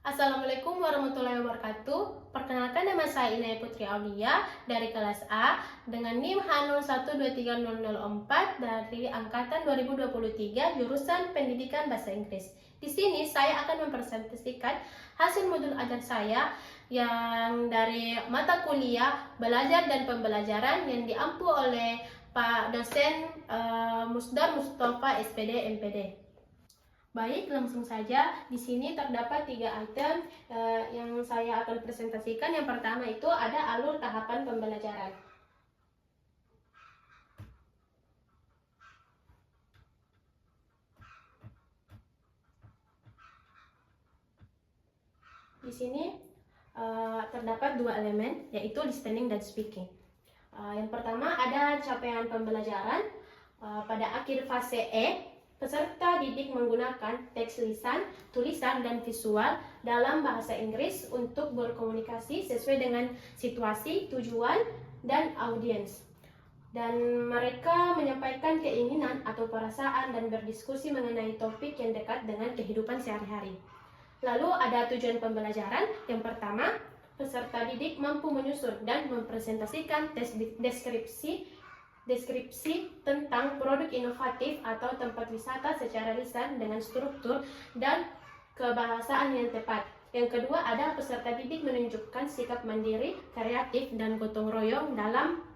Assalamualaikum warahmatullahi wabarakatuh. Perkenalkan, nama saya Inaya Putri Aulia dari kelas A dengan NIM H01230004 dari angkatan 2023 jurusan Pendidikan Bahasa Inggris. Di sini saya akan mempresentasikan hasil modul ajar saya yang dari mata kuliah belajar dan pembelajaran yang diampu oleh Pak dosen Musdar Mustafa SPD MPD. Baik, langsung saja. Di sini terdapat 3 item yang saya akan presentasikan. Yang pertama itu ada alur tahapan pembelajaran. Di sini terdapat 2 elemen, yaitu listening dan speaking. Yang pertama ada capaian pembelajaran. Pada akhir fase E, peserta didik menggunakan teks lisan, tulisan, dan visual dalam bahasa Inggris untuk berkomunikasi sesuai dengan situasi, tujuan, dan audiens. Dan mereka menyampaikan keinginan atau perasaan dan berdiskusi mengenai topik yang dekat dengan kehidupan sehari-hari. Lalu ada tujuan pembelajaran. Yang pertama, peserta didik mampu menyusun dan mempresentasikan deskripsi tentang produk inovatif atau tempat wisata secara lisan dengan struktur dan kebahasaan yang tepat. Yang kedua, ada peserta didik menunjukkan sikap mandiri, kreatif, dan gotong royong dalam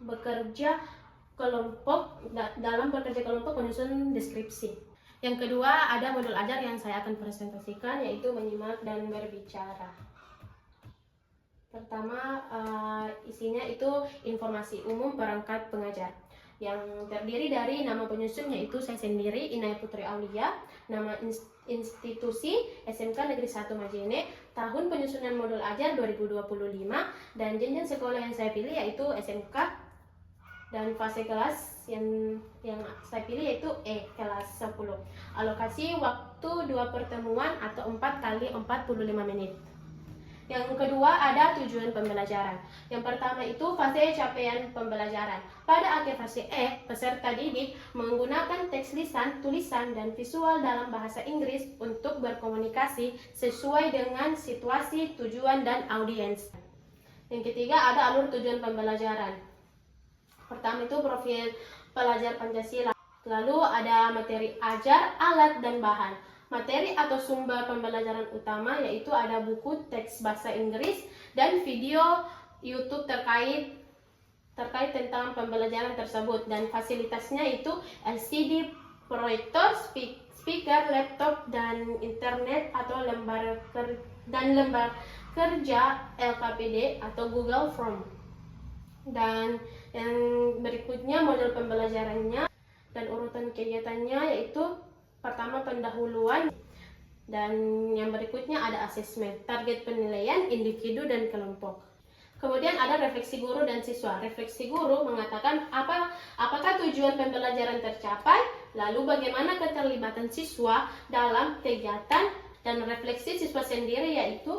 bekerja kelompok menyusun deskripsi. Yang kedua, ada modul ajar yang saya akan presentasikan, yaitu menyimak dan berbicara. Pertama, isinya itu informasi umum perangkat pengajar yang terdiri dari nama penyusun, yaitu saya sendiri, Inaya Putri Aulia, nama institusi SMK Negeri 1 Majene, tahun penyusunan modul ajar 2025, dan jenjang sekolah yang saya pilih yaitu SMK, dan fase kelas yang saya pilih yaitu E, kelas 10. Alokasi waktu 2 pertemuan atau 4 kali 45 menit. Yang kedua ada tujuan pembelajaran. Yang pertama itu fase capaian pembelajaran. Pada akhir fase E, peserta didik menggunakan teks lisan, tulisan, dan visual dalam bahasa Inggris untuk berkomunikasi sesuai dengan situasi, tujuan, dan audiens. Yang ketiga ada alur tujuan pembelajaran. Pertama itu profil pelajar Pancasila. Lalu ada materi ajar, alat, dan bahan. Materi atau sumber pembelajaran utama yaitu ada buku teks bahasa Inggris dan video YouTube terkait tentang pembelajaran tersebut, dan fasilitasnya itu LCD, proyektor, speaker, laptop, dan internet atau lembar kerja LKPD atau Google Form. Dan yang berikutnya model pembelajarannya dan urutan kegiatannya yaitu pertama pendahuluan, dan yang berikutnya ada asesmen, target penilaian individu dan kelompok. Kemudian ada refleksi guru dan siswa. Refleksi guru mengatakan apakah tujuan pembelajaran tercapai, lalu bagaimana keterlibatan siswa dalam kegiatan, dan refleksi siswa sendiri yaitu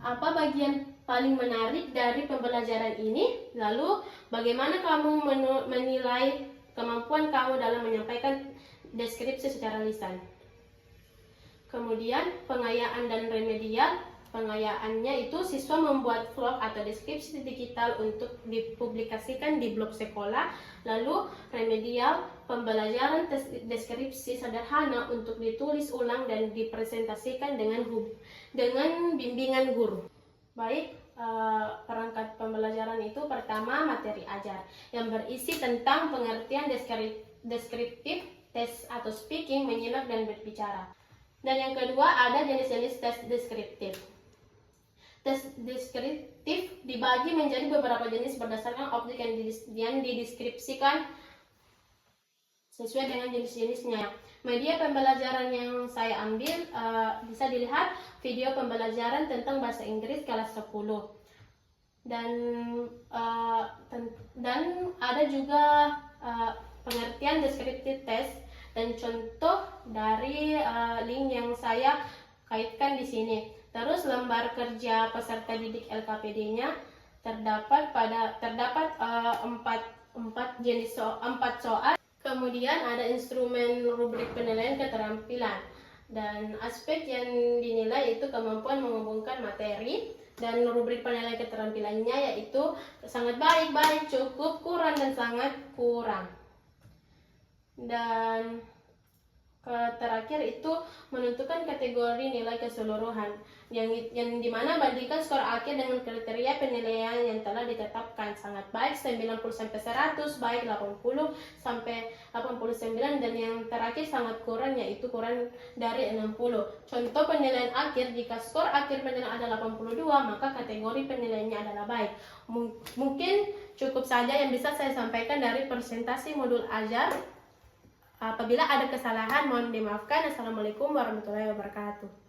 apa bagian paling menarik dari pembelajaran ini, lalu bagaimana kamu menilai kemampuan kamu dalam menyampaikan deskripsi secara lisan. Kemudian pengayaan dan remedial. Pengayaannya itu siswa membuat vlog atau deskripsi digital untuk dipublikasikan di blog sekolah. Lalu remedial, pembelajaran deskripsi sederhana untuk ditulis ulang dan dipresentasikan dengan bimbingan guru. Baik, perangkat pembelajaran itu pertama materi ajar yang berisi tentang pengertian deskriptif, tes atau speaking, menyimak, dan berbicara. Dan yang kedua ada jenis-jenis tes deskriptif. Tes deskriptif dibagi menjadi beberapa jenis berdasarkan objek yang dideskripsikan sesuai dengan jenis-jenisnya. Media pembelajaran yang saya ambil bisa dilihat video pembelajaran tentang bahasa Inggris kelas 10. Dan ada juga pengertian deskriptif test dan contoh dari link yang saya kaitkan di sini. Terus lembar kerja peserta didik LKPD-nya terdapat 4 soal. Kemudian ada instrumen rubrik penilaian keterampilan. Dan aspek yang dinilai itu kemampuan menghubungkan materi, dan rubrik penilaian keterampilannya yaitu sangat baik, baik, cukup, kurang, dan sangat kurang. Dan terakhir itu menentukan kategori nilai keseluruhan yang dimana bandingkan skor akhir dengan kriteria penilaian yang telah ditetapkan. Sangat baik 90 sampai 100, baik 80 sampai 89, dan yang terakhir sangat kurang yaitu kurang dari 60. Contoh penilaian akhir, jika skor akhir penilaian adalah 82, maka kategori penilaiannya adalah baik. Mungkin cukup saja yang bisa saya sampaikan dari presentasi modul ajar. Apabila ada kesalahan mohon dimaafkan. Assalamualaikum warahmatullahi wabarakatuh.